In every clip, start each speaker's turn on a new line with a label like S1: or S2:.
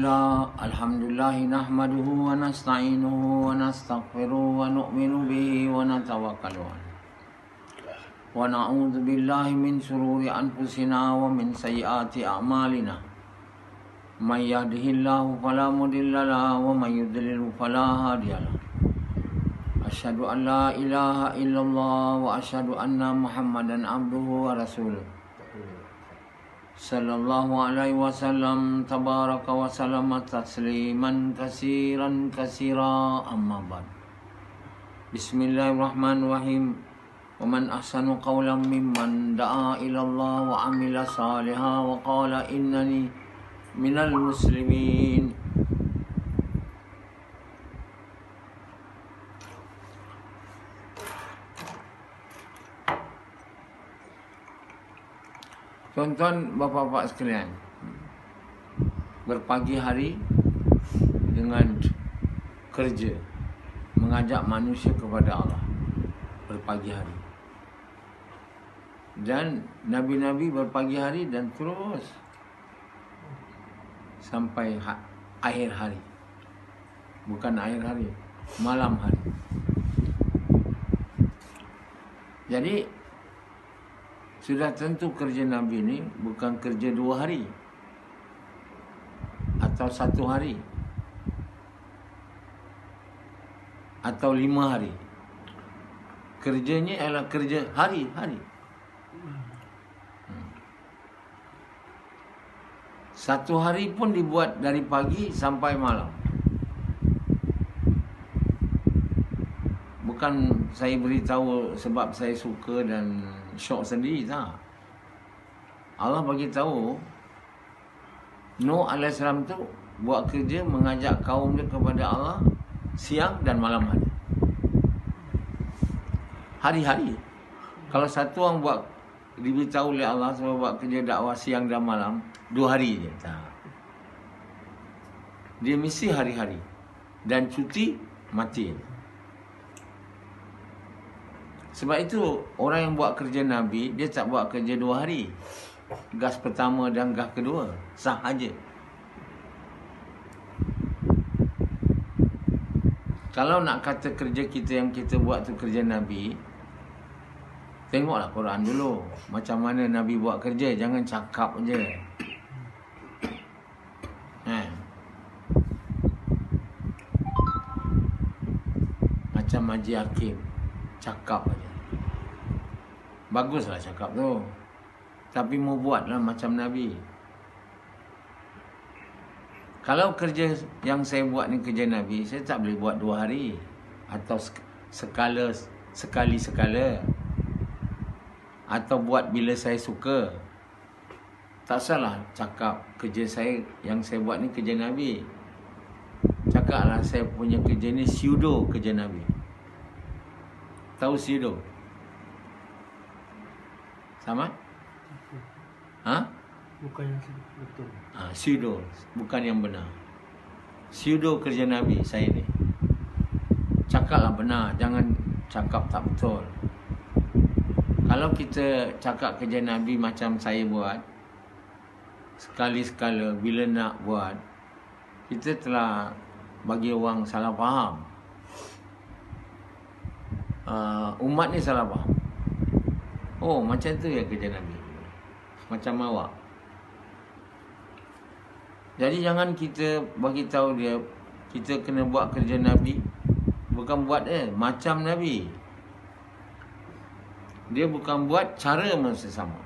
S1: Alhamdulillah nahmaduhu wa nasta'inuhu wa nastaghfiruhu wa nu'minu bihi wa natawakkalu alayhi. Wa na'udzu billahi min shururi anfusina wa min sayyiati a'malina. May yahdihillahu fala mudilla lahu wa may yudlil fala hadiya lahu. Asyhadu an la ilaha illallah wa asyhadu anna Muhammadan abduhu wa rasuluh. Sallallahu alaihi wasallam tabaraka wa salama tasliman kasiran kasira amma ba'd. Bismillahirrahmanirrahim. Wa man ahsanu qawlan mimman da'a ila Allah wa amila salihan wa qala innani minal muslimin. Tuan-tuan, bapa-bapa sekalian, berpagi hari dengan kerja mengajak manusia kepada Allah berpagi hari, dan Nabi-Nabi berpagi hari dan terus sampai akhir hari. Bukan akhir hari, malam hari. Jadi sudah tentu kerja Nabi ini bukan kerja 2 hari atau 1 hari atau 5 hari. Kerjanya adalah kerja hari-hari. 1 hari pun dibuat dari pagi sampai malam. Bukan saya beritahu sebab saya suka dan syok sendiri, tak. Allah bagi tahu Nuh AS tu buat kerja mengajak kaum dia kepada Allah siang dan malam hari. Hari-hari. Kalau satu orang buat, diberitahu oleh Allah sebab buat kerja dakwah siang dan malam, 2 hari je, tak. Dia mesti hari-hari. Dan cuti mati. Sebab itu orang yang buat kerja Nabi, dia tak buat kerja 2 hari. Gas pertama dan gas kedua sah aja. Kalau nak kata kerja kita yang kita buat tu kerja Nabi, tengoklah Quran dulu. Macam mana Nabi buat kerja, jangan cakap je. Macam Haji Hakim, cakap aja. Baguslah cakap tu, tapi mau buatlah macam Nabi. Kalau kerja yang saya buat ni kerja Nabi, saya tak boleh buat 2 hari atau sekali-sekala, atau buat bila saya suka. Tak salah cakap kerja saya yang saya buat ni kerja Nabi. Cakaplah saya punya kerja ni pseudo kerja Nabi. Tahu pseudo? Sama?
S2: Bukan yang betul.
S1: Pseudo, bukan yang benar. Pseudo kerja Nabi saya ni. Cakaplah benar, jangan cakap tak betul. Kalau kita cakap kerja Nabi macam saya buat, sekali-sekala bila nak buat, kita telah bagi orang salah faham. Umat ni salah faham. Oh, macam tu ya kerja Nabi. Macam awak. Jadi jangan kita bagi tahu dia kita kena buat kerja Nabi. Bukan buat macam Nabi. Dia bukan buat cara masa sama.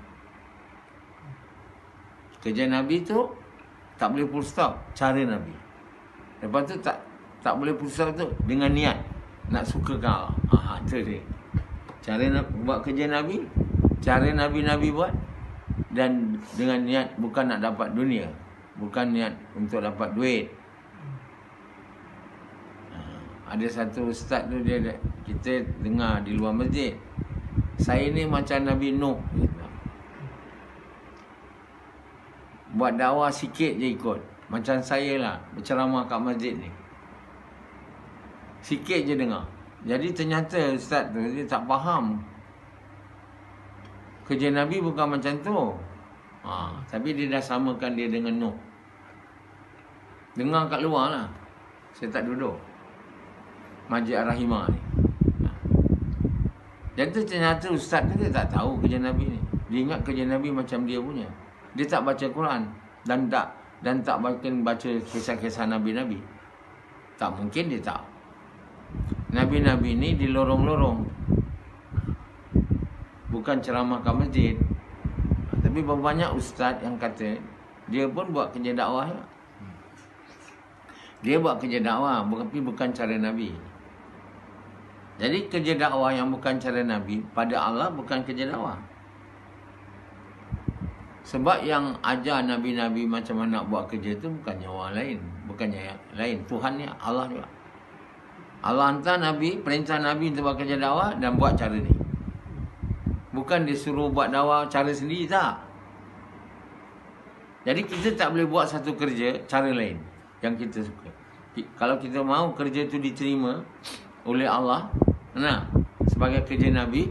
S1: Kerja Nabi tu tak boleh full stop, cara Nabi. Lepas tu tak boleh full stop tu dengan niat nak suka kau. Tu dia. Cara buat kerja Nabi, cara Nabi-Nabi buat, dan dengan niat bukan nak dapat dunia, bukan niat untuk dapat duit. Ada satu ustaz tu kita dengar di luar masjid, saya ni macam Nabi Nuh, buat dakwah sikit je ikut. Macam saya lah berceramah kat masjid ni, sikit je dengar. Jadi ternyata ustaz tu dia tak faham kerja Nabi bukan macam tu. Tapi dia dah samakan dia dengan Nuh. Dengar kat luar lah. Saya tak duduk. Masjid Ar-Rahimah ni. Dan tu ternyata ustaz tu dia tak tahu kerja Nabi ni. Dia ingat kerja Nabi macam dia punya. Dia tak baca Quran dan tak baca kisah-kisah Nabi-Nabi. Tak mungkin dia tak. Nabi-Nabi ni di lorong-lorong. Bukan ceramah kat masjid. Tapi banyak ustaz yang kata dia pun buat kerja dakwah ya. Dia buat kerja dakwah tapi bukan cara Nabi. Jadi kerja dakwah yang bukan cara Nabi pada Allah bukan kerja dakwah. Sebab yang ajar Nabi-Nabi macam mana nak buat kerja tu bukannya orang lain. Bukannya yang lain. Tuhan ni Allah juga. Allah hantar Nabi, perintah Nabi untuk buat kerja dakwah dan buat cara ni. Bukan dia suruh buat dakwah cara sendiri, tak. Jadi kita tak boleh buat satu kerja cara lain yang kita suka. Kalau kita mahu kerja tu diterima oleh Allah, nah, sebagai kerja Nabi,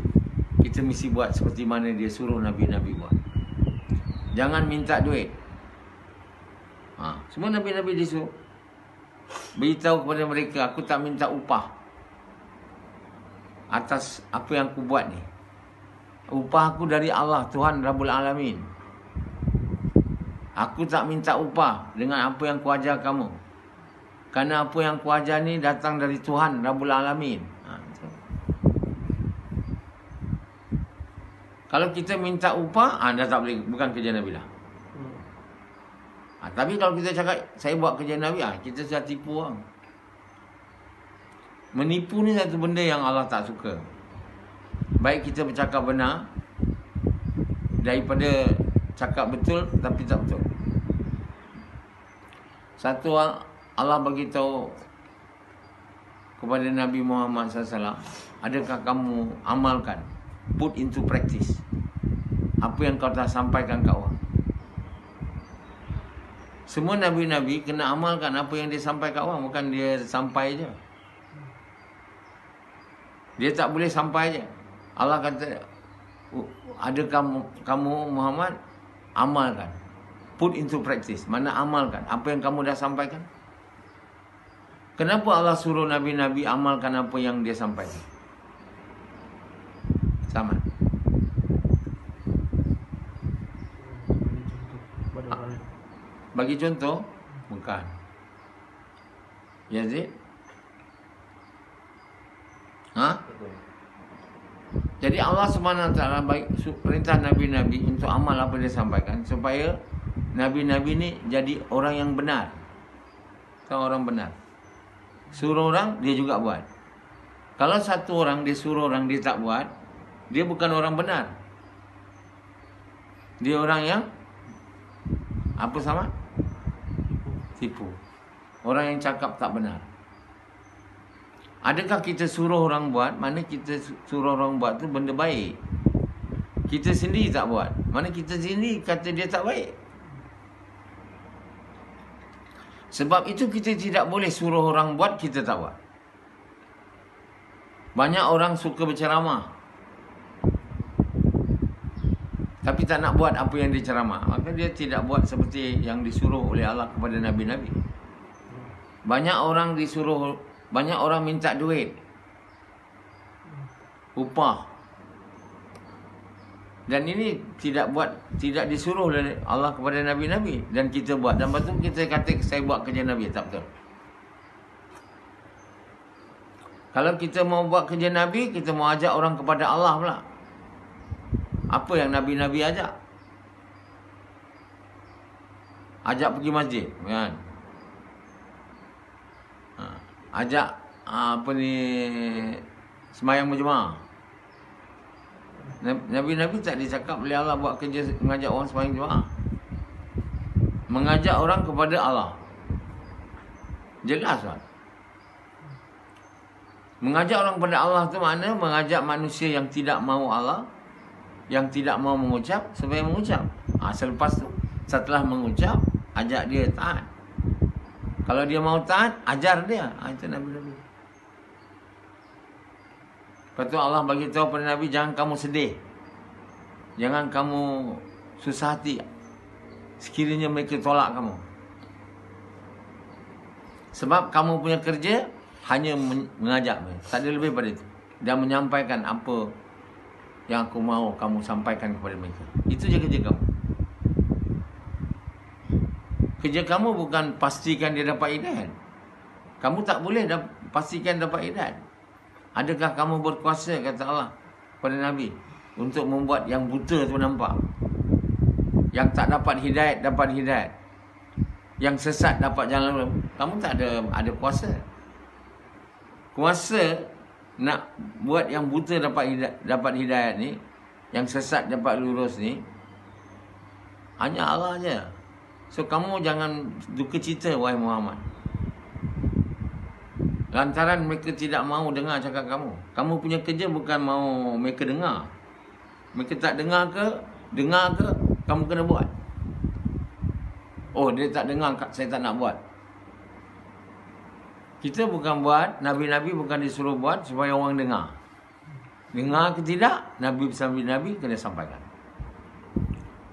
S1: kita mesti buat seperti mana dia suruh Nabi-Nabi buat. Jangan minta duit. Semua Nabi-Nabi disuruh beritahu kepada mereka, aku tak minta upah atas apa yang aku buat ni. Upah aku dari Allah, Tuhan Rabbul Alamin. Aku tak minta upah dengan apa yang aku ajar kamu. Kerana apa yang aku ajar ni datang dari Tuhan Rabbul Alamin. Kalau kita minta upah, dah tak boleh, bukan kerja Nabi lah. Tapi kalau kita cakap saya buat kerja Nabi, kita sudah tipu orang. Menipu ni satu benda yang Allah tak suka. Baik kita bercakap benar daripada cakap betul tapi tak betul. Satu Allah bagi tahu kepada Nabi Muhammad SAW, adakah kamu amalkan, put into practice apa yang kau dah sampaikan kat orang? Semua Nabi-Nabi kena amalkan apa yang dia sampai kat orang. Bukan dia sampai je. Dia tak boleh sampai je. Allah kata, adakah kamu Muhammad amalkan, put into practice. Mana amalkan apa yang kamu dah sampaikan? Kenapa Allah suruh Nabi-Nabi amalkan apa yang dia sampaikan? Sama. Bagi contoh, bukan. Yazid? Jadi Allah SWT baik perintah Nabi-Nabi untuk amal apa dia sampaikan supaya Nabi-Nabi ni jadi orang yang benar. Tahu orang benar. Suruh orang, dia juga buat. Kalau satu orang dia suruh orang, dia tak buat, dia bukan orang benar. Dia orang yang apa sama? Tipu. Orang yang cakap tak benar. Adakah kita suruh orang buat? Mana kita suruh orang buat tu benda baik. Kita sendiri tak buat. Mana kita sendiri kata dia tak baik. Sebab itu kita tidak boleh suruh orang buat, kita tak buat. Banyak orang suka berceramah tapi tak nak buat apa yang dia ceramah. Maka dia tidak buat seperti yang disuruh oleh Allah kepada Nabi-Nabi. Banyak orang disuruh, banyak orang minta duit, upah. Dan ini tidak disuruh oleh Allah kepada Nabi-Nabi. Dan kita buat. Dan lepas tu kita kata saya buat kerja Nabi. Tak betul. Kalau kita mau buat kerja Nabi, kita mau ajak orang kepada Allah pula. Apa yang Nabi-Nabi ajak? Ajak pergi masjid, kan? Ajak sembahyang berjemaah. Nabi-Nabi tak dicakap oleh Allah buat kerja mengajak orang sembahyang berjemaah. Mengajak orang kepada Allah. Jelas kan? Mengajak orang kepada Allah tu makna mengajak manusia yang tidak mahu Allah, yang tidak mau mengucap supaya mengucap. Selepas tu, setelah mengucap, ajak dia taat. Kalau dia mau taat, ajar dia. Itu Nabi-Nabi. Lepas tu Allah bagi tahu pada Nabi, jangan kamu sedih. Jangan kamu susah hati sekiranya mereka tolak kamu. Sebab kamu punya kerja hanya mengajak. Tak ada lebih pada itu. Dan menyampaikan apa yang aku mahu kamu sampaikan kepada mereka. Itu je kerja kamu. Kerja kamu bukan pastikan dia dapat hidayat. Kamu tak boleh pastikan dapat hidayat. Adakah kamu berkuasa, kata Allah pada Nabi, untuk membuat yang buta tu nampak? Yang tak dapat hidayat, dapat hidayat. Yang sesat dapat jalan lurus. Kamu tak ada kuasa. Kuasa nak buat yang buta dapat hidayat ni, yang sesat dapat lurus ni, hanya Allah je. So kamu jangan duka cita, wahai Muhammad, lantaran mereka tidak mahu dengar cakap kamu. Kamu punya kerja bukan mahu mereka dengar. Mereka tak dengar ke, kamu kena buat. Oh, dia tak dengar, saya tak nak buat. Kita bukan buat, Nabi-Nabi bukan disuruh buat supaya orang dengar. Dengar ke tidak, Nabi bersama Nabi kena sampaikan.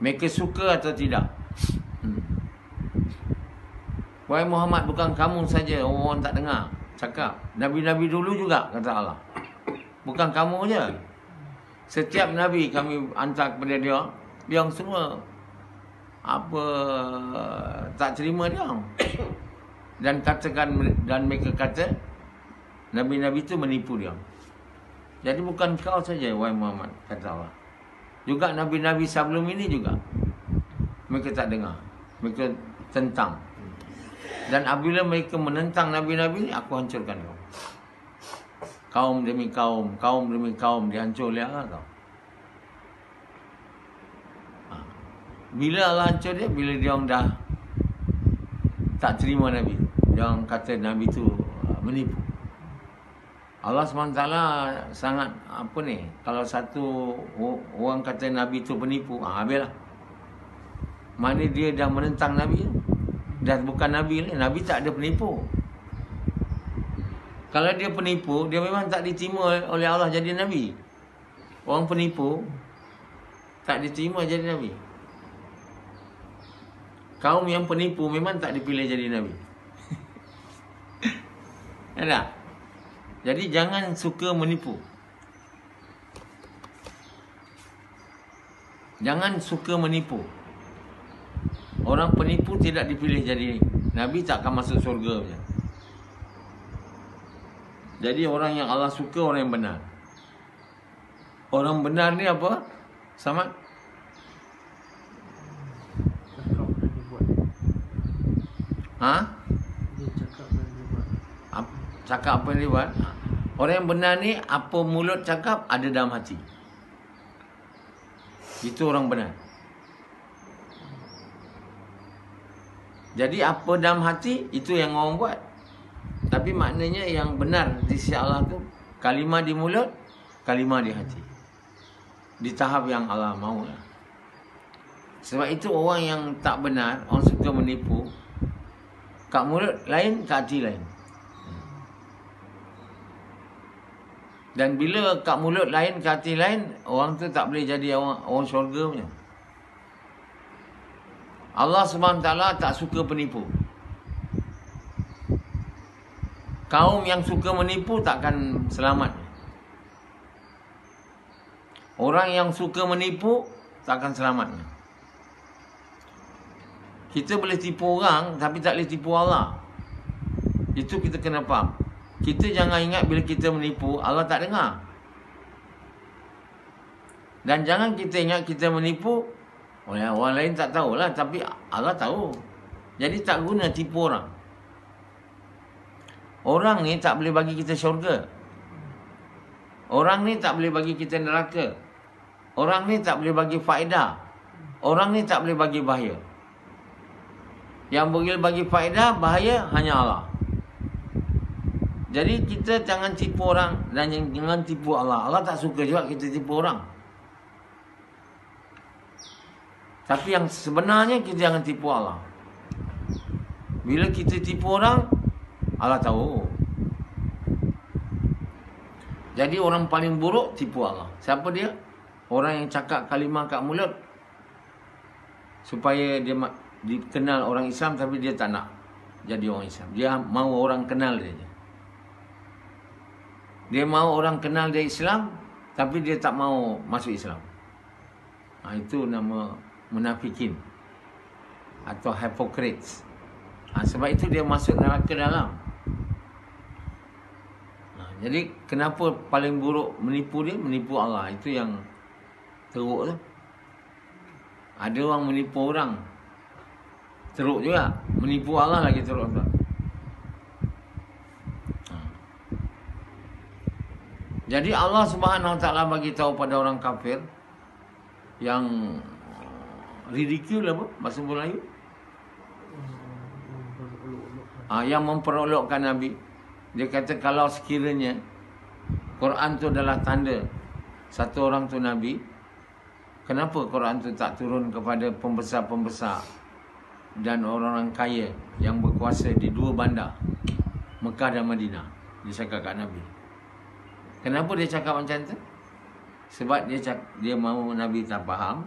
S1: Mereka suka atau tidak. Wahai Muhammad, bukan kamu saja orang tak dengar cakap. Nabi-Nabi dulu juga, kata Allah. Bukan kamu je. Setiap Nabi kami hantar kepada dia, dia semua tak terima dia. Dan mereka kata Nabi-Nabi itu menipu dia. Jadi bukan kau saja, wahai Muhammad, kata Allah. Juga Nabi-Nabi sebelum ini juga mereka tak dengar. Mereka tentang. Dan apabila mereka menentang Nabi-Nabi ni, aku hancurkan kau. Kaum demi kaum, kaum demi kaum dihancur oleh Allah tau. Bila Allah hancur dia? Bila dia orang dah tak terima Nabi. Dia orang kata Nabi tu menipu. Allah SWT sangat kalau satu orang kata Nabi tu penipu, habislah. Mana dia dah menentang Nabi tu. Dan bukan Nabi ni. Nabi tak ada penipu. Kalau dia penipu, dia memang tak diterima oleh Allah jadi Nabi. Orang penipu tak diterima jadi Nabi. Kaum yang penipu memang tak dipilih jadi Nabi. Ada? Jadi jangan suka menipu. Jangan suka menipu. Orang penipu tidak dipilih jadi Nabi, tak akan masuk surga punya. Jadi orang yang Allah suka, orang yang benar. Orang benar ni apa? Samad?
S2: Cakap dan dia buat. Dia cakap dan dia buat.
S1: Cakap apa yang dia buat? Orang yang benar ni, apa mulut cakap, ada dalam hati. Itu orang benar. Jadi apa dalam hati, itu yang orang buat. Tapi maknanya yang benar di sisi Allah tu, kalimah di mulut, kalimah di hati. Di tahap yang Allah mahu lah. Sebab itu orang yang tak benar, orang suka menipu, kat mulut lain, kat hati lain. Dan bila kat mulut lain, kat hati lain, orang tu tak boleh jadi orang syurga punya. Allah SWT tak suka penipu. Kaum yang suka menipu takkan selamat. Orang yang suka menipu takkan selamat. Kita boleh tipu orang, tapi tak boleh tipu Allah. Itu kita kena faham. Kita jangan ingat bila kita menipu, Allah tak dengar. Dan jangan kita ingat kita menipu, orang lain tak tahulah, tapi Allah tahu. Jadi tak guna tipu orang. Orang ni tak boleh bagi kita syurga. Orang ni tak boleh bagi kita neraka. Orang ni tak boleh bagi faedah. Orang ni tak boleh bagi bahaya. Yang boleh bagi faedah, bahaya hanya Allah. Jadi kita jangan tipu orang dan jangan tipu Allah. Allah tak suka juga kita tipu orang. Tapi yang sebenarnya kita jangan tipu Allah. Bila kita tipu orang, Allah tahu. Jadi orang paling buruk tipu Allah. Siapa dia? Orang yang cakap kalimah kat mulut supaya dia dikenal orang Islam, tapi dia tak nak jadi orang Islam. Dia mau orang kenal dia. Dia mau orang kenal dia Islam, tapi dia tak mau masuk Islam. Itu nama munafikin atau hypocrites. Sebab itu dia masuk neraka dalam. Jadi kenapa paling buruk menipu dia? Menipu Allah. Itu yang teruk tu. Ada orang menipu orang, teruk juga. Menipu Allah lagi teruk tu. Jadi Allah Subhanahu Wa Taala bagi tahu pada orang kafir yang ridicule apa bahasa Melayu? Yang memperolokkan Nabi. Dia kata kalau sekiranya Quran tu adalah tanda satu orang tu Nabi, kenapa Quran tu tak turun kepada pembesar-pembesar dan orang-orang kaya yang berkuasa di dua bandar, Mekah dan Madinah? Dia cakap kat Nabi. Kenapa dia cakap macam tu? Sebab dia mahu Nabi tak faham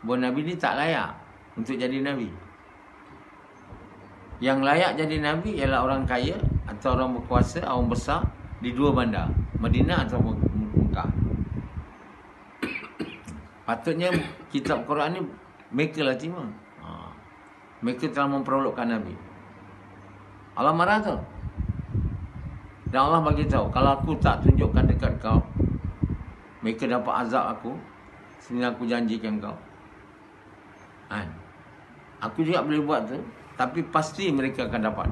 S1: bahawa Nabi ni tak layak untuk jadi Nabi. Yang layak jadi Nabi ialah orang kaya atau orang berkuasa, orang besar di dua bandar, Madinah atau Mekah. Patutnya kitab Quran ni mereka lah terima. Mereka telah memperolokkan Nabi. Allah marah tu. Dan Allah bagi tahu, kalau aku tak tunjukkan dekat kau, mereka dapat azab aku. Sini aku janjikan kau. Aku juga boleh buat tu, tapi pasti mereka akan dapat.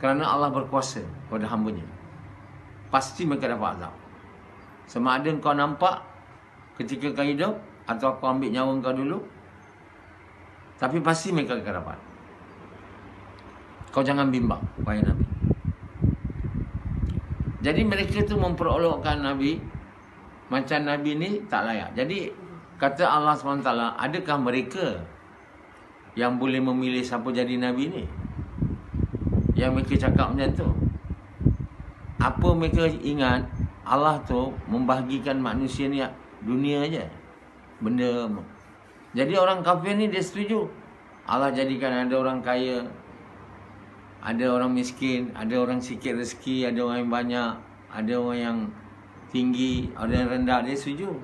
S1: Kerana Allah berkuasa pada hamba-Nya. Pasti mereka dapat azab. Sama ada kau nampak ketika kau hidup, atau kau ambil nyawa kau dulu, tapi pasti mereka akan dapat. Kau jangan bimbang, wahai Nabi. Jadi mereka tu memperolokkan Nabi macam Nabi ni tak layak. Jadi kata Allah SWT, adakah mereka yang boleh memilih siapa jadi Nabi ni? Yang mereka cakap macam tu. Apa mereka ingat? Allah tu membahagikan manusia ni dunia aja, benda. Jadi orang kafir ni dia setuju Allah jadikan ada orang kaya, ada orang miskin, ada orang sikit rezeki, ada orang yang banyak, ada orang yang tinggi, ada yang rendah. Dia setuju.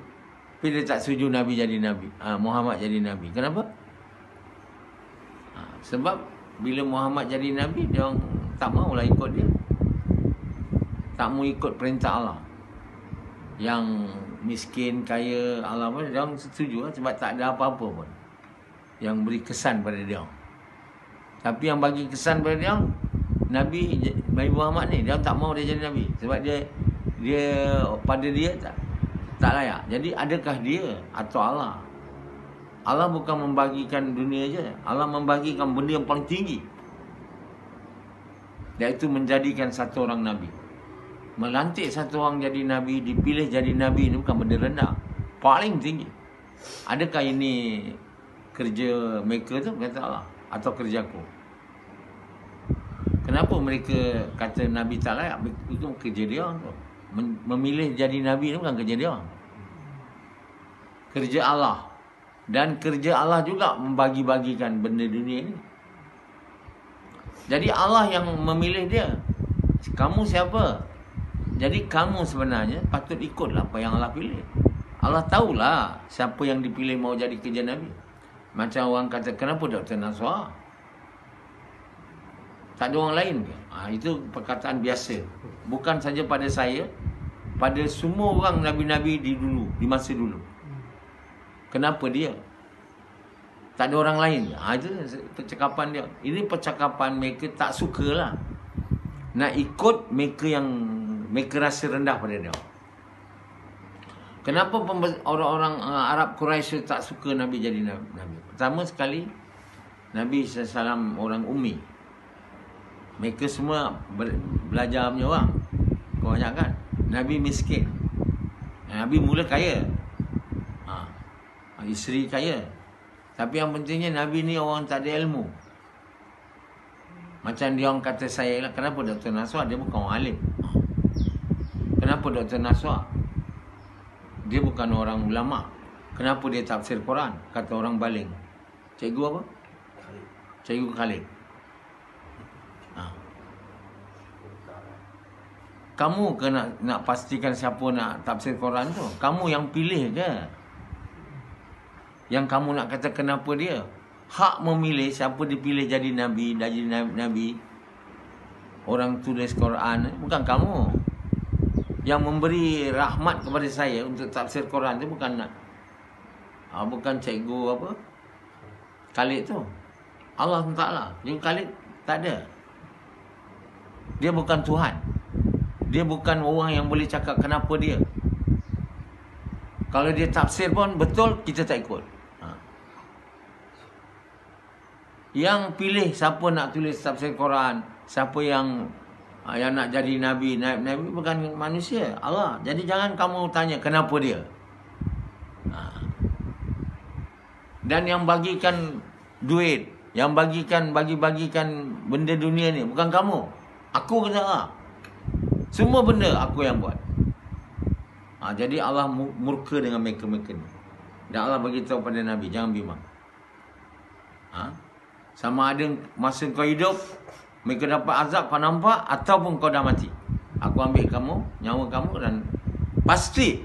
S1: Tapi dia tak setuju Nabi jadi Nabi, Muhammad jadi Nabi. Kenapa? Sebab bila Muhammad jadi Nabi, dia orang tak maulah ikut dia. Tak mau ikut perintah Allah. Yang miskin, kaya, Allah pun dia orang setuju lah, sebab tak ada apa-apa pun yang beri kesan pada dia. Tapi yang bagi kesan pada dia, Nabi Muhammad ni, dia tak mau dia jadi Nabi. Sebab dia pada dia tak layak. Jadi adakah dia atau Allah? Allah bukan membagikan dunia je. Allah membagikan benda yang paling tinggi, iaitu menjadikan satu orang Nabi. Melantik satu orang jadi Nabi, dipilih jadi Nabi ni bukan benda rendah, paling tinggi. Adakah ini kerja mereka tu, kata Allah, atau kerjaku? Kenapa mereka kata Nabi tak layak? Itu kerja dia tu. Memilih jadi Nabi ni bukan kerja dia. Kerja Allah. Dan kerja Allah juga membagi-bagikan benda dunia ni. Jadi Allah yang memilih dia. Kamu siapa? Jadi kamu sebenarnya patut ikutlah apa yang Allah pilih. Allah tahulah siapa yang dipilih mau jadi kerja Nabi. Macam orang kata, kenapa Dr. Naswar? Tak ada orang lain ke? Itu perkataan biasa. Bukan saja pada saya, pada semua orang Nabi-Nabi di masa dulu. Kenapa dia? Tak ada orang lain. Itu percakapan dia. Ini percakapan mereka tak sukalah. Nak ikut mereka yang mereka rasa rendah pada dia. Kenapa orang-orang Arab Quraisy tak suka Nabi jadi Nabi? Pertama sekali, Nabi SAW orang ummi. Mereka semua belajar punya orang, kebanyakan. Nabi miskin. Nabi mula kaya. Isteri kaya. Tapi yang pentingnya Nabi ni orang tak ada ilmu. Macam dia orang kata saya lah, kenapa Dr. Naswar? Dia bukan orang alim. Kenapa Dr. Naswar? Dia bukan orang ulama. Kenapa dia tafsir Quran? Kata orang baling. Cikgu apa? Cikgu Khalid. Kamu ke nak pastikan siapa nak tafsir Quran tu? Kamu yang pilih ke? Yang kamu nak kata kenapa dia? Hak memilih siapa dipilih jadi Nabi, Nabi. Orang tulis Quran, bukan kamu. Yang memberi rahmat kepada saya untuk tafsir Quran tu bukan bukan cikgu apa Khalid tu. Allah Taala. Cikgu Khalid tak ada. Dia bukan Tuhan. Dia bukan orang yang boleh cakap kenapa dia. Kalau dia tafsir pun betul, kita tak ikut. Yang pilih siapa nak tulis tafsir Quran, siapa yang nak jadi Nabi bukan manusia, Allah. Jadi jangan kamu tanya kenapa dia. Dan yang bagikan duit, yang bagi-bagikan benda dunia ni bukan kamu. Aku kata Allah. Semua benda aku yang buat. Jadi Allah murka dengan mereka ni. Dan Allah bagi tahu pada Nabi, jangan bimbang. Sama ada masa kau hidup mereka dapat azab kau nampak, ataupun kau dah mati. Aku ambil kamu, nyawa kamu, dan pasti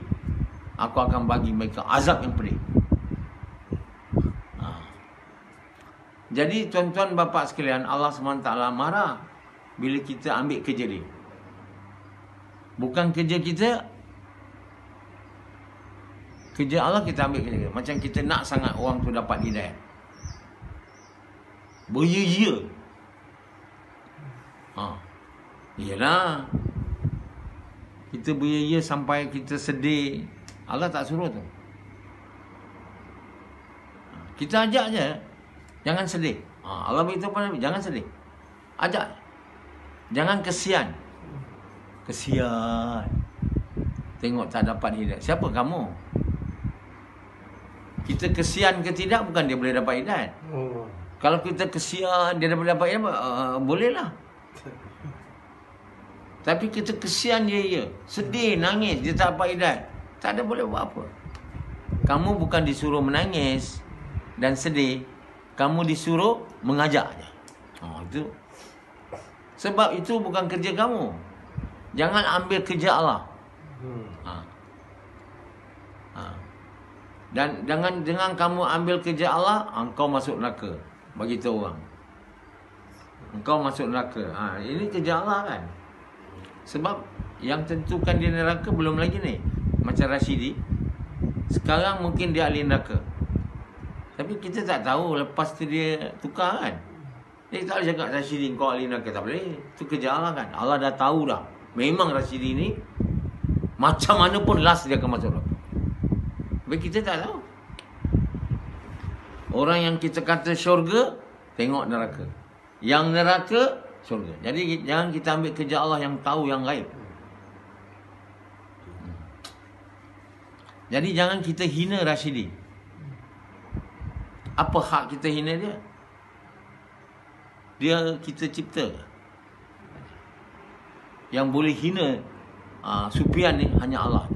S1: aku akan bagi mereka azab yang pedih. Jadi tuan-tuan bapa sekalian, Allah SWT marah bila kita ambil kerja dia. Bukan kerja kita, kerja Allah kita ambil kerja dia. Macam kita nak sangat orang tu dapat hidayah, beria-ria. Iyalah, kita beria-ria sampai kita sedih. Allah tak suruh tu. Kita ajak je, jangan sedih. Allah beritahu pada Nabi, jangan sedih. Ajak. Jangan kesian. Kesian. Tengok tak dapat hidayah. Siapa kamu? Kita kesian ke tidak, bukan dia boleh dapat hidayah. Kalau kita kesian dia dapat hidayah, bolehlah. Tapi kita kesian dia, sedih, nangis, dia tak dapat hidayah, tak ada boleh buat apa. Kamu bukan disuruh menangis dan sedih, kamu disuruh mengajak je. Itu. Sebab itu bukan kerja kamu. Jangan ambil kerja Allah. Dan dengan kamu ambil kerja Allah, engkau masuk neraka. Bagi tahu orang, engkau masuk neraka. Ini kerja Allah kan. Sebab yang tentukan dia neraka belum lagi ni. Macam Rashidi, sekarang mungkin dia ahli neraka, tapi kita tak tahu lepas tu dia tukar kan. Dia tak boleh cakap Rashidi kau ahli neraka, tak boleh. Itu kerja Allah kan. Allah dah tahu dah, memang Rashidi ni macam mana pun last dia akan masuk neraka. Tapi kita tak tahu. Orang yang kita kata syurga, tengok neraka. Yang neraka, syurga. Jadi jangan kita ambil kerja Allah yang tahu yang gaib. Jadi jangan kita hina Rashidi. Apa hak kita hina dia? Dia kita cipta. Yang boleh hina Sufyan ni hanya Allah.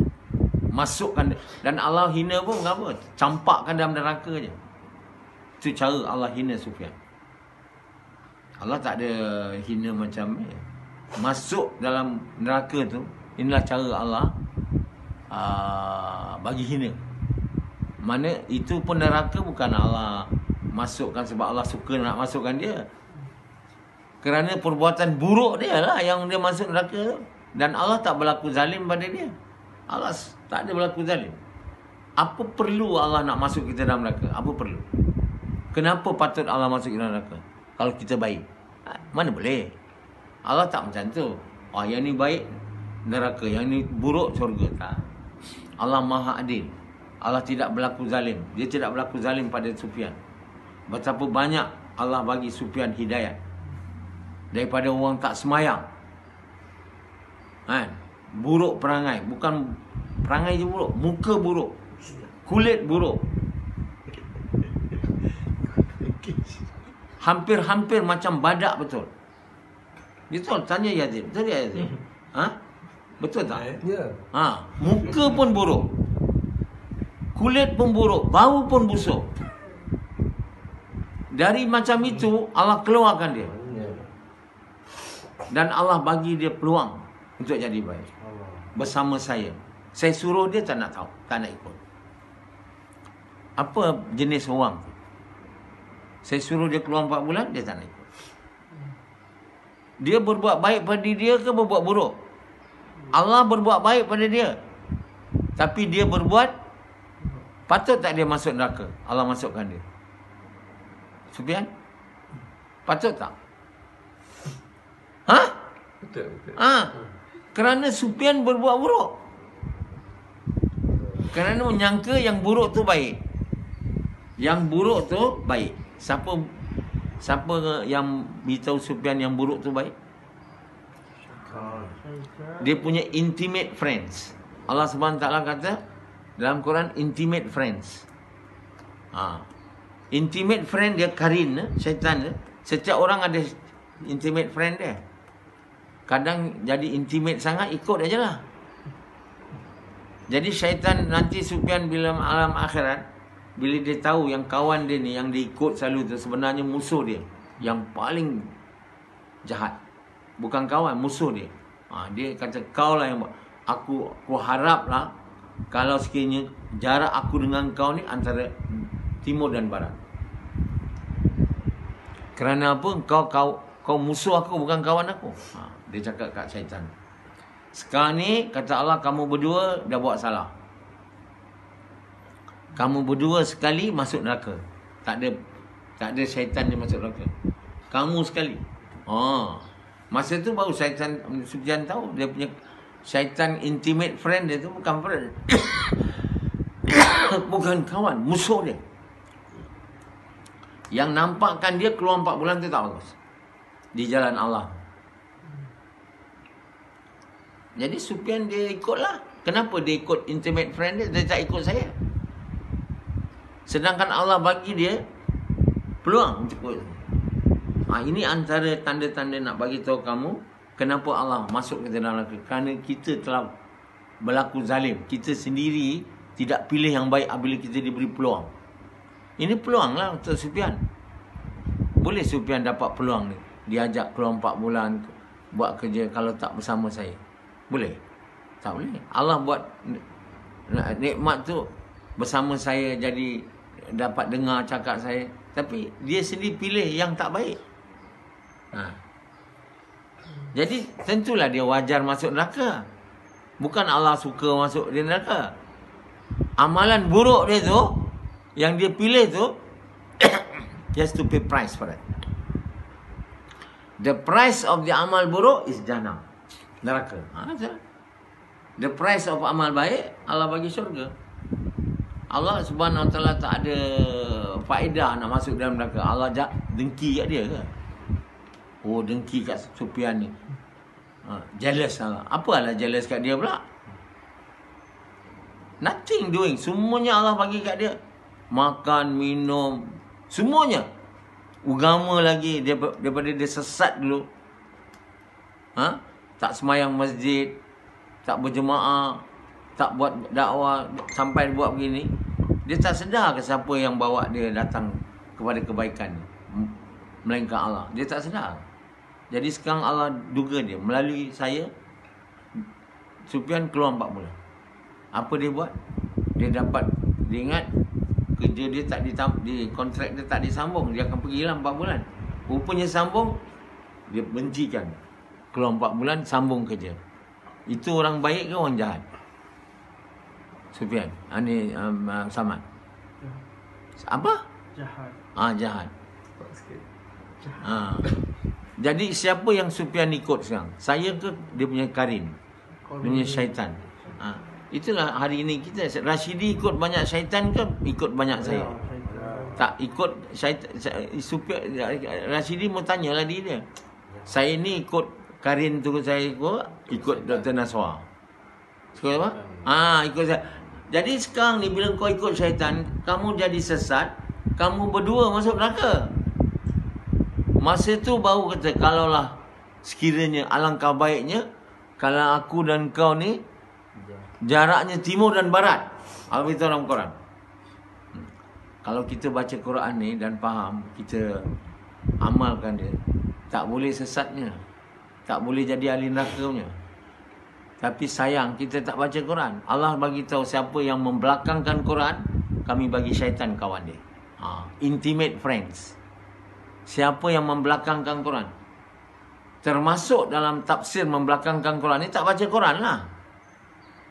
S1: Masukkan, dan Allah hina pun apa? Campakkan dalam neraka je. Itu cara Allah hina Sufyan. Allah tak ada hina macam ni. Masuk dalam neraka tu, inilah cara Allah bagi hina. Mana itu pun neraka bukan Allah masukkan sebab Allah suka nak masukkan dia. Kerana perbuatan buruk dia lah yang dia masuk neraka tu. Dan Allah tak berlaku zalim pada dia. Allah tak ada berlaku zalim. Apa perlu Allah nak masuk kita dalam neraka? Apa perlu? Kenapa patut Allah masuk kita dalam neraka? Kalau kita baik, mana boleh. Allah tak macam tu. Yang ni baik neraka, yang ni buruk syurga. Tak. Allah Maha Adil. Allah tidak berlaku zalim. Dia tidak berlaku zalim pada Sufyan. Betapa banyak Allah bagi Sufyan hidayah daripada orang tak semayang. Buruk perangai. Bukan perangai je buruk, muka buruk, kulit buruk, hampir-hampir macam badak betul. Betul, tanya Yazid. Betul ya Yazid? Betul tak?
S2: Ya.
S1: Muka pun buruk, kulit pun buruk, bau pun busuk. Dari macam itu Allah keluarkan dia. Dan Allah bagi dia peluang untuk jadi baik. Bersama saya. Saya suruh dia tak nak tahu, tak nak ikut. Apa jenis orang? Saya suruh dia keluar 4 bulan, dia tak nak ikut. Dia berbuat baik pada dia ke berbuat buruk? Allah berbuat baik pada dia. Tapi dia berbuat, patut tak dia masuk neraka? Allah masukkan dia. Sufyan? Patut tak? Ha?
S3: Betul.
S1: Kerana Sufyan berbuat buruk. Kerana menyangka yang buruk tu baik. Yang buruk tu baik. Siapa yang beritahu Sufyan yang buruk tu baik? Dia punya intimate friends. Allah SWT kata dalam Quran, intimate friends. Intimate friend dia karin, syaitan. Setiap orang ada intimate friend dia. Kadang jadi intimate sangat, ikut aja lah. Jadi syaitan nanti Sufyan bila alam akhirat, bila dia tahu yang kawan dia ni, yang dia ikut selalu tu sebenarnya musuh dia, yang paling jahat. Bukan kawan, musuh dia. Dia kata, kau lah yang buat. Aku haraplah kalau sekiranya jarak aku dengan kau ni antara timur dan barat. Kerana apa? Kau musuh aku, bukan kawan aku. Dia cakap kat syaitan. Sekarang ni kata Allah, kamu berdua dah buat salah. Kamu berdua sekali masuk neraka. Tak ada syaitan yang masuk neraka. Kamu sekali. Masa tu baru syaitan Sufyan tahu dia punya syaitan intimate friend dia tu bukan friend. Bukan kawan, musuh dia. Yang nampakkan dia keluar 4 bulan tu tak bagus di jalan Allah. Jadi Sufyan dia ikutlah. Kenapa dia ikut intimate friend dia? Dia tak ikut saya. Sedangkan Allah bagi dia peluang untuk ikut. Ini antara tanda-tanda nak bagi tahu kamu kenapa Allah masuk ke dalam neraka. Kerana kita telah berlaku zalim. Kita sendiri tidak pilih yang baik apabila kita diberi peluang. Ini peluang lah untuk Sufyan. Boleh Sufyan dapat peluang ni. Diajak keluar 4 bulan buat kerja kalau tak bersama saya. Boleh? Tak boleh. Allah buat nikmat tu bersama saya, jadi dapat dengar cakap saya. Tapi dia sendiri pilih yang tak baik. Jadi tentulah dia wajar masuk neraka. Bukan Allah suka masuk di neraka. Amalan buruk dia tu, yang dia pilih tu, he has to pay price for it. The price of the amal buruk is jahannam, neraka. The price of amal baik, Allah bagi syurga. Allah Subhanahu Wa Taala tak ada faedah nak masuk dalam neraka. Allah dengki kat dia ke? Dengki kat Sufyan ni. Jealous Allah. Apa Allah jealous kat dia pula? Nothing doing. Semuanya Allah bagi kat dia. Makan, minum, semuanya. Agama lagi daripada dia sesat dulu. Tak semayang masjid, tak berjemaah, tak buat dakwah, sampai buat begini. Dia tak sedar ke siapa yang bawa dia datang kepada kebaikan, melainkan Allah. Dia tak sedar. Jadi sekarang Allah duga dia melalui saya. Sufyan keluar 4 bulan. Apa dia buat? Dia ingat kerja dia tak kontrak dia tak disambung. Dia akan pergi lah 4 bulan. Rupanya sambung. Dia bencikan. Keluar 4 bulan, sambung kerja. Itu orang baik ke orang jahat? Sufyan. Ini Samad. Apa?
S2: Jahat.
S1: Jahat. Jadi siapa yang Sufyan ikut sekarang? Saya ke dia punya karin? Dia punya syaitan. Itulah hari ini kita. Rashidi ikut banyak syaitan ke ikut banyak saya? Tak ikut syaitan. Rashidi mau tanyalah dia. Saya ni ikut karin tu, saya ikut Dr. Naswa. Ikut apa? Ikut saya. Jadi sekarang ni bila kau ikut syaitan, kamu jadi sesat, kamu berdua masuk neraka. Masa tu baru kata, kalaulah sekiranya alangkah baiknya kalau aku dan kau ni jaraknya timur dan barat. Allah beritahu dalam Quran. Kalau kita baca Quran ni dan faham, kita amalkan dia, tak boleh sesatnya, tak boleh jadi ahli neraka punya. Tapi sayang kita tak baca Quran. Allah bagi tahu siapa yang membelakangkan Quran, kami bagi syaitan kawan dia. Intimate friends. Siapa yang membelakangkan Quran, termasuk dalam tafsir membelakangkan Quran ni, tak baca Quran lah.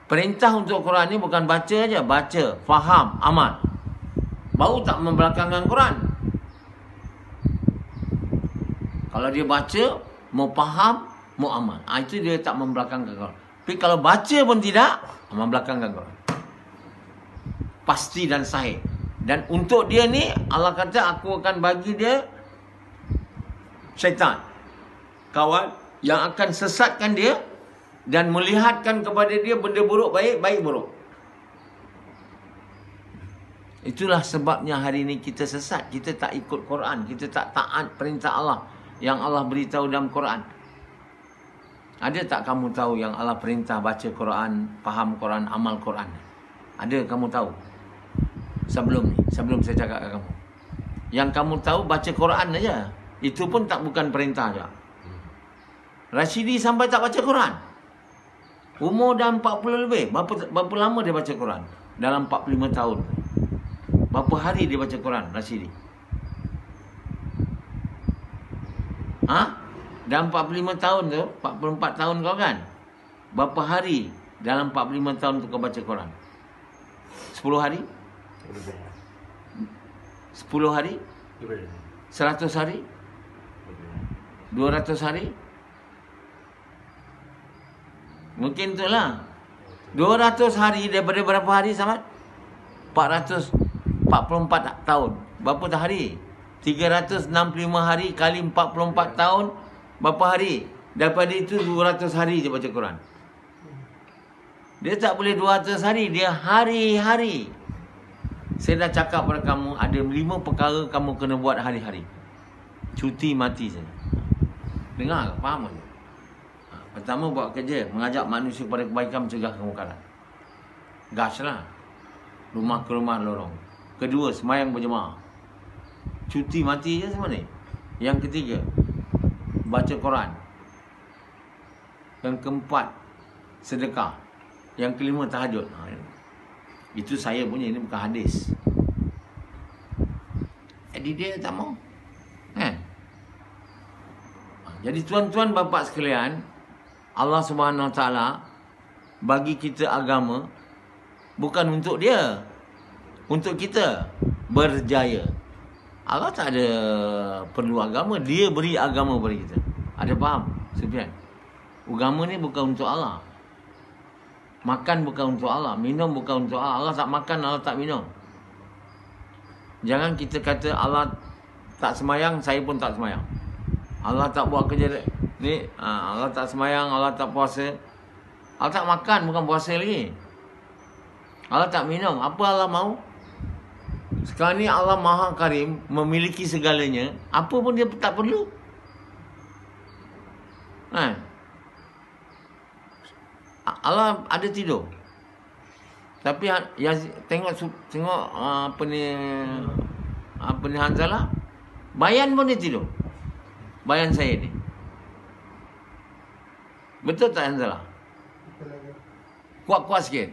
S1: Perintah untuk Quran ni bukan baca aja, baca, faham, amal. Baru tak membelakangkan Quran. Kalau dia baca, mau faham, mau amal, itu dia tak membelakangkan Quran. Tapi kalau baca pun tidak, membelakangkan Quran. Pasti dan sahih. Dan untuk dia ni, Allah kata aku akan bagi dia syaitan, kawan yang akan sesatkan dia dan melihatkan kepada dia benda buruk baik, baik buruk. Itulah sebabnya hari ini kita sesat. Kita tak ikut Quran, kita tak taat perintah Allah yang Allah beritahu dalam Quran. Ada tak kamu tahu yang Allah perintah baca Quran, faham Quran, amal Quran? Ada kamu tahu? Sebelum saya cakap kat kamu. Yang kamu tahu baca Quran aja. Itu pun tak bukan perintah aja. Rashidi sampai tak baca Quran. Umur dah 40 lebih. Berapa lama dia baca Quran? Dalam 45 tahun. Berapa hari dia baca Quran, Rashidi? Dalam 45 tahun tu, 44 tahun kau kan? Berapa hari dalam 45 tahun tu kau baca Quran? 10 hari? 10 hari? 100 hari? 200 hari? Mungkin itulah. 200 hari daripada berapa hari Samad? 444 tahun. Berapa hari? 365 hari kali 44 tahun. Berapa hari? Daripada itu 200 hari je baca Quran. Dia tak boleh 200 hari. Dia hari-hari. Saya dah cakap pada kamu, ada 5 perkara kamu kena buat hari-hari. Cuti mati saja. Dengar, faham tak? Pertama, buat kerja, mengajak manusia kepada kebaikan, mencegah kemungkaran. Gas lah. Rumah ke rumah lorong. Kedua, semayang berjemaah. Cuti mati je semua ni. Yang ketiga, baca Quran. Yang keempat, sedekah. Yang kelima, tahajud. Itu saya punya, ini bukan hadis. Jadi dia tak mau. Jadi tuan-tuan bapa sekalian, Allah Subhanahu Wa Taala bagi kita agama bukan untuk dia, untuk kita berjaya. Allah tak ada perlu agama, dia beri agama kepada kita. Ada faham, Sufyan? Agama ni bukan untuk Allah. Makan bukan untuk Allah, minum bukan untuk Allah. Allah tak makan, Allah tak minum. Jangan kita kata Allah tak semayang, saya pun tak semayang. Allah tak buat kerja ni, Allah tak semayang, Allah tak puasa. Allah tak makan, bukan puasa lagi. Allah tak minum, apa Allah mahu? Sekarang ni Allah Maha Karim, memiliki segalanya. Apa pun dia tak perlu. Allah ada tidur. Tapi yang tengok apa ni Hanzalah, Bayan pun dia tidur. Bayan saya ni. Betul tak Hanzalah? Kuat-kuat sikit.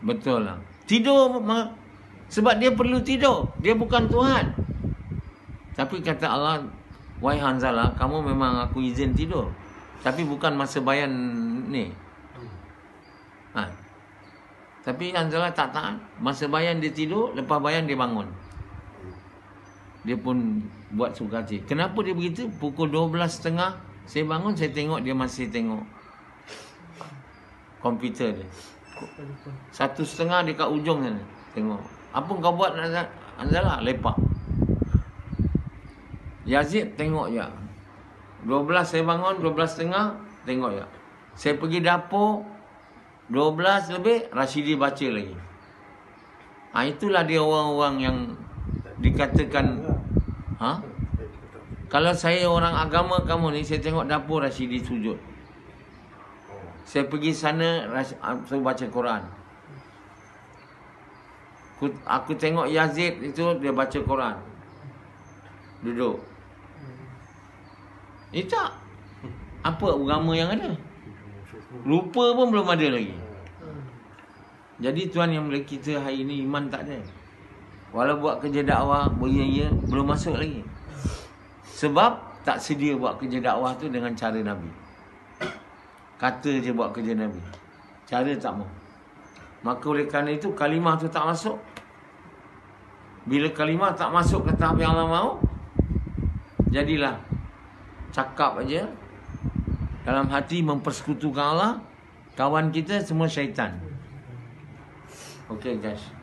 S1: Betul lah. Tidur sebab dia perlu tidur. Dia bukan Tuhan. Tapi kata Allah, wahai Hanzalah, kamu memang aku izin tidur. Tapi bukan masa bayan ni. Tapi Hanzalah tak tahan. Masa bayan dia tidur, lepas bayan dia bangun. Dia pun buat sukacita. Kenapa dia begitu? Pukul 12.30 saya bangun, saya tengok dia masih tengok komputer dia. 1.30 dia kat ujung sana. Tengok. Apa kau buat Hanzalah? Lepak. Yazid tengok je. 12 saya bangun, 12.30 tengok je. Saya pergi dapur 12 lebih, Rashidi baca lagi. Itulah dia orang-orang yang dikatakan kalau saya orang agama kamu ni, saya tengok dapur Rashidi sujud. Saya pergi sana, saya baca Quran. Aku tengok Yazid itu, dia baca Quran. Duduk. Itu tak apa agama yang ada. Lupa pun belum ada lagi. Jadi tuan yang boleh kita hari ni iman tak ada. Walau buat kerja dakwah, beria-ia, belum masuk lagi. Sebab tak sedia buat kerja dakwah tu dengan cara Nabi. Kata je buat kerja Nabi. Cara tak mau. Maka oleh kerana itu kalimah tu tak masuk. Bila kalimah tak masuk ke tahap yang Allah mahu, jadilah cakap aja. Dalam hati mempersekutukan Allah. Kawan kita semua syaitan. Okay guys.